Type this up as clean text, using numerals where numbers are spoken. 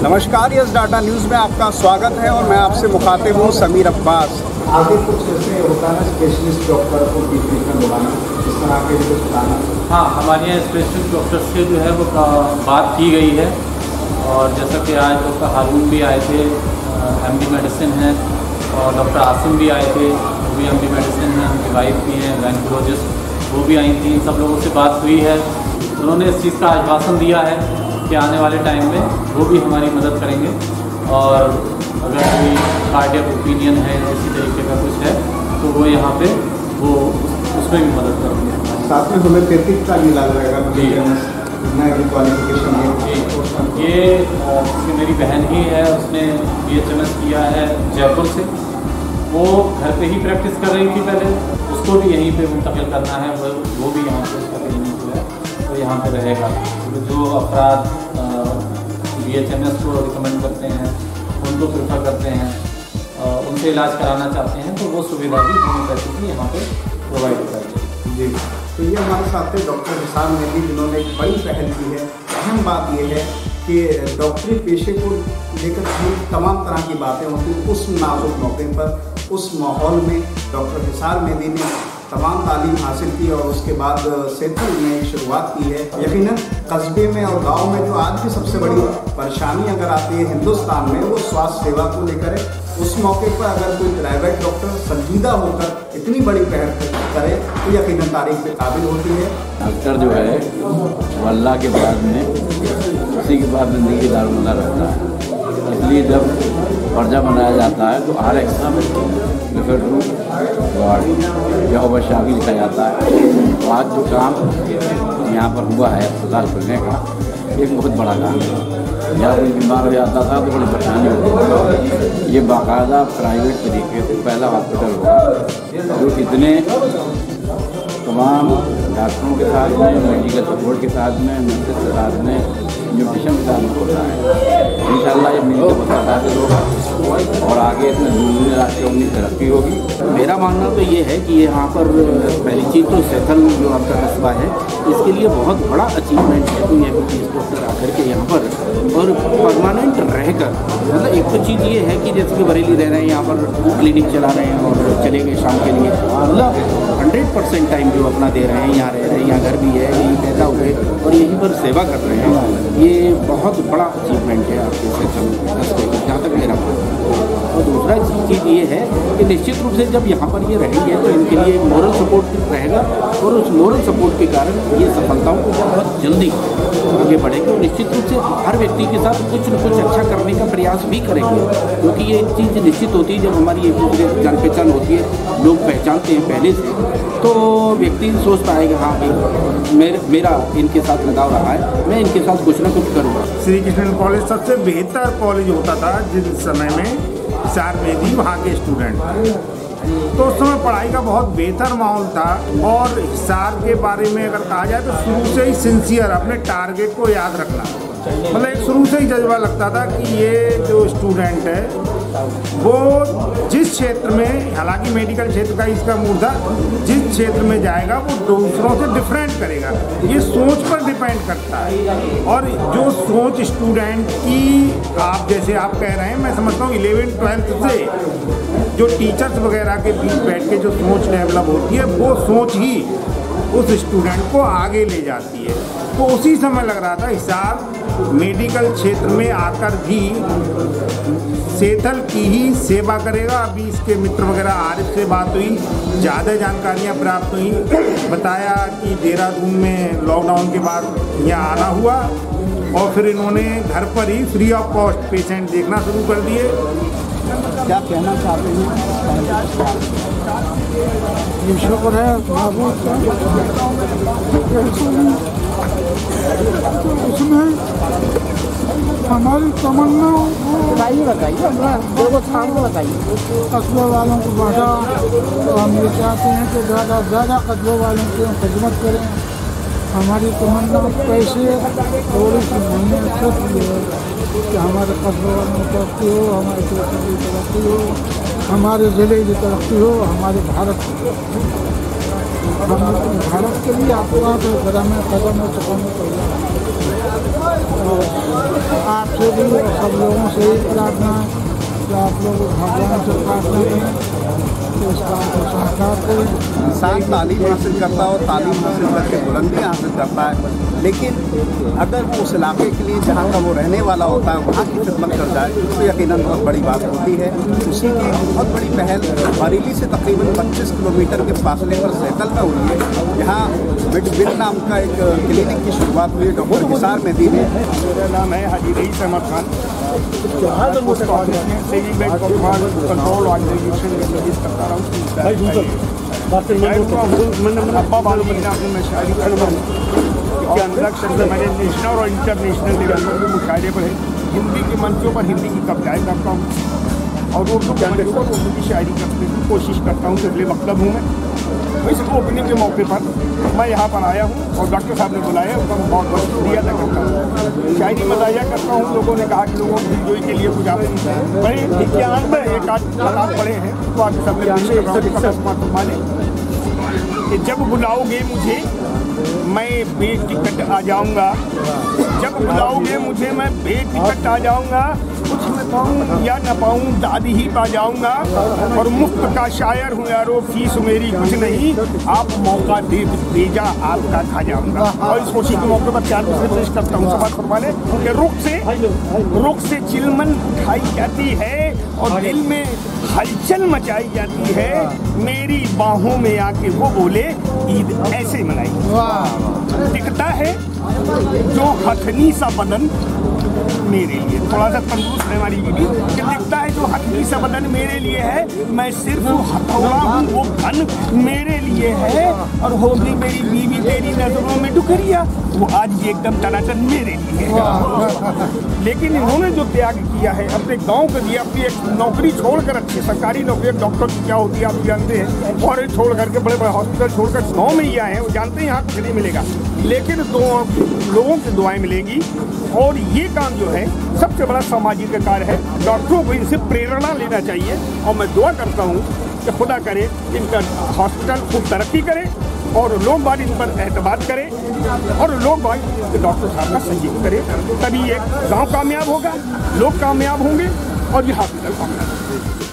नमस्कार, yes data news में आपका स्वागत है और मैं आपसे मुखातिब हूँ समीर अब्बास। आगे कुछ ऐसे होता है स्पेशलिस्ट डॉक्टर को ट्रीटमेंट बुलाना, इस तरह के कुछ बताना। हाँ, हमारे यहाँ स्पेशलिस्ट डॉक्टर से जो है वो बात की गई है और जैसा कि आज डॉक्टर हारून भी आए थे, MD मेडिसिन हैं, और डॉक्टर आसिम भी आए थे, वो भी MD मेडिसिन हैं, उनकी वाइफ भी हैं गायनेकोलॉजिस्ट, वो भी आई थी। सब लोगों से बात हुई है, उन्होंने इस चीज़ का आश्वासन दिया है कि आने वाले टाइम में वो भी हमारी मदद करेंगे और अगर कोई कार्डियक ओपिनियन है, इसी तरीके का कुछ है तो वो यहाँ पे वो उसमें भी मदद करेंगे। साथ में होम्योपैथिक का भी इलाज रहेगा क्वालिफिकेशन है। ये मेरी बहन ही है, उसने BHMS किया है जयपुर से। वो घर पे ही प्रैक्टिस कर रही थी पहले, उसको भी यहीं पे मुंतकिल करना है, वो भी यहाँ पे उसका क्लिनिक जो है तो यहाँ पे रहेगा। तो जो अफराद BHMS को रिकमेंड करते हैं, उनको प्रेफर करते हैं, उनसे इलाज कराना चाहते हैं तो वो सुविधा भी होम्योपैथी की यहाँ पे प्रोवाइड हो जाएगी। जी, तो ये हमारे साथ थे डॉक्टर हिसार मेहदी, जिन्होंने एक बड़ी पहल की है। अहम बात यह है कि डॉक्टरी पेशे को लेकर तमाम तरह की बातें होती हैं, उस नाजुक मौके पर, उस माहौल में डॉक्टर हिसार मेहदी ने तमाम तालीम हासिल की और उसके बाद सेंट्रल में शुरुआत की है। यकीनन कस्बे में और गांव में जो आज की सबसे बड़ी परेशानी अगर आती है हिंदुस्तान में, वो स्वास्थ्य सेवा को लेकर है। उस मौके पर अगर कोई प्राइवेट डॉक्टर संजीदा होकर इतनी बड़ी पहल करे तो यकीनन तारीफ पे काबिल होती है। डॉक्टर जो है वो अल्लाह के बाद में उसी के बाद ज़िंदगी दारुमदार रहता है, इसलिए जब पर्चा बनाया जाता है तो हर एक्स्ट्रा में रिफर टू गॉड या शादी लिखा जाता है। तो आज जो काम यहाँ पर हुआ है अस्पताल खुलने का, एक बहुत बड़ा काम है। यहाँ कोई बीमार हो जाता था तो बड़ी परेशानी होती थी। ये बाकायदा प्राइवेट तरीके से पहला हॉस्पिटल हुआ जो इतने तमाम डॉक्टरों के साथ में, मेडिकल सपोर्ट के साथ में, नर्सेस के साथ में, न्यूट्रिशन के साथ में होता है। इंशाल्लाह ये मिलकर बहुत हासिल होगा और आगे इसमें दूसरे राज्यों की तरक्की होगी। मेरा मानना तो ये है कि यहाँ पर पहली चीज़ तो सेथल जो आपका कस्बा है, इसके लिए बहुत बड़ा अचीवमेंट है। तो ये डॉक्टर आकर के यहाँ पर और परमानेंट रहकर, मतलब एक तो चीज़ ये है कि जैसे कि बरेली रह रहे हैं, यहाँ पर क्लिनिक चला रहे हैं और चले गए शाम के लिए, मतलब 100% टाइम जो अपना दे रहे हैं, यहाँ रह रहे हैं, यहाँ घर भी है, यहीं पैदा हुए और यहीं पर सेवा कर रहे हैं। ये बहुत बड़ा अचीवमेंट है आपके सेथल कस्बे का, जहाँ तक मेरा मानना है। और दूसरा चीज़ ये है कि निश्चित रूप से जब यहाँ पर ये रहेंगे तो इनके लिए मोरल सपोर्ट रहेगा और उस मोरल सपोर्ट के कारण ये सफलताओं को बहुत जल्दी आगे बढ़ेंगे और निश्चित रूप से हर व्यक्ति के साथ कुछ न कुछ अच्छा करने का प्रयास भी करेंगे, क्योंकि ये चीज़ निश्चित होती है जब हमारी एक दूसरे जान पहचान होती है, लोग पहचानते हैं पहले से, तो व्यक्ति सोचता है कि हाँ भाई मेरा इनके साथ लगाव रहा है, मैं इनके साथ कुछ ना कुछ करूँगा। श्री कृष्ण कॉलेज सबसे बेहतर कॉलेज होता था जिस समय में हिसार मेहदी वहाँ के स्टूडेंट, तो उस समय पढ़ाई का बहुत बेहतर माहौल था। और हिसार के बारे में अगर कहा जाए तो शुरू से ही सिंसियर, अपने टारगेट को याद रखना, मतलब एक शुरू से ही जज्बा लगता था कि ये जो स्टूडेंट है वो जिस क्षेत्र में, हालांकि मेडिकल क्षेत्र का इसका मूड था, जिस क्षेत्र में जाएगा वो दूसरों से डिफरेंट करेगा। ये सोच पर डिपेंड करता है और जो सोच स्टूडेंट की, आप जैसे आप कह रहे हैं, मैं समझता हूँ 11th-12th से जो टीचर्स वगैरह के बीच बैठ के जो सोच डेवलप होती है, वो सोच ही उस स्टूडेंट को आगे ले जाती है। तो उसी समय लग रहा था हिसार मेडिकल क्षेत्र में आकर भी सेथल की ही सेवा करेगा। अभी इसके मित्र वगैरह आरिफ से बात हुई, ज़्यादा जानकारियाँ प्राप्त हुई, बताया कि देहरादून में लॉकडाउन के बाद यहाँ आना हुआ और फिर इन्होंने घर पर ही फ्री ऑफ कॉस्ट पेशेंट देखना शुरू कर दिए। क्या कहना चाहते हैं? शुक्र है उसमें हमारी तमन्ना कस्बे वालों को बांटा, तो हम ये चाहते हैं कि ज़्यादा से ज़्यादा कस्बे वालों की खिदमत करें। हमारी तमन्ना पैसे थोड़ी सी नहीं है, सिर्फ ये है कि हमारे कस्बे वालों की तरक्की हो, हमारे क्षेत्र की तरक्की हो, हमारे ज़िले की तरक्की हो, हमारे भारत के लिए आपको कदम चुकाने चाहिए। आपसे भी और सब लोगों से ही प्रार्थना है कि आप लोग भगवान से प्रार्थना करें तो इस काम को साकार करें। इंसान तालीम हासिल करता है और तालीम हासिल करके बुलंदियाँ हासिल करता है, लेकिन अगर उस इलाके के लिए जहाँ का वो रहने वाला होता है वहाँ की खिदमत कर जाए तो यकीनन बहुत बड़ी बात होती है। उसी की बहुत बड़ी पहल बरेली से तकरीबन 25 किलोमीटर के फासले पर सैतल में हुई है। यहाँ मिडविल नाम का एक क्लिनिक की शुरुआत हुई है डॉक्टर निसार मेहदी ने। मेरा नाम है हाजी rice Ahmad Khan, post office में सेविंग बैंक कंट्रोल ऑर्गेनाइजेशन में सर्विस करता रहा हूँ। अब्बा बालू में शायरी करता हूँ के अंदर शब्द मैंने नेशनल और इंटरनेशनल लेवल पर भी मुशायरे पर है। हिंदी के मंचों पर हिंदी की कविताएँ करता हूँ और उर्दू के मंचों पर उर्दू की शायरी करने की कोशिश करता हूँ। सिर्फ मतलब हूँ मैं। इस ओपनिंग के मौके पर मैं यहाँ पर आया हूँ और डॉक्टर साहब ने बुलाया, उनका बहुत बहुत शुक्रिया अदा करता हूँ। शायरी मजाया करता हूँ। लोगों ने कहा कि लोगों की दिलजोई के लिए कुछ आप बड़े विज्ञान में एक आध पढ़े हैं तो आप सब माने कि जब बुलाओगे मुझे मैं बेटिकट आ जाऊँगा, जब बुलाओगे मुझे मैं बेटिकट आ जाऊँगा, कुछ न पाऊँ या न पाऊँ दादी ही पा जाऊँगा और मुफ्त का शायर हूँ यारो, फीस मेरी कुछ नहीं, आप मौका दे भेजा आपका खा जाऊँगा। और इस खुशी के मौके पर चार दूसरे पेश करता हूँ। समाज फरमाने कि रुख से चिलमन उठाई जाती है और दिल में हलचल मचाई जाती है, मेरी बाहों में आके वो बोले ईद ऐसे मनाई। दिखता है जो हथनी सा बदन मेरे लिए, थोड़ा सा तंदुरुस्त है हमारी बीवी, कि दिखता है जो हथनी सा बदन मेरे लिए है, मैं सिर्फ हथौड़ा हूँ वो धन मेरे लिए है, और होगी मेरी बीवी तेरी नजरों में डुकरिया, वो आज भी एकदम टनाटन मेरे लिए है। लेकिन इन्होंने जो त्याग किया है अपने गांव के लिए, अपनी एक नौकरी छोड़कर, अच्छी सरकारी नौकरी, डॉक्टर की क्या होती है आप जानते हैं, और छोड़ करके बड़े बड़े हॉस्पिटल छोड़कर गाँव में ही आए हैं। वो जानते हैं यहाँ कुछ नहीं मिलेगा, लेकिन लोगों की दुआएं मिलेगी। और ये काम जो है सबसे बड़ा सामाजिक कार्य है। डॉक्टरों को इनसे प्रेरणा लेना चाहिए और मैं दुआ करता हूँ कि खुदा करे इनका हॉस्पिटल खूब तरक्की करे और लोग बाग इन पर एतबार करें और लोग बाग डॉक्टर साहब का सहयोग करें, तभी ये गांव कामयाब होगा, लोग कामयाब होंगे और ये हॉस्पिटल कामयाब होगा।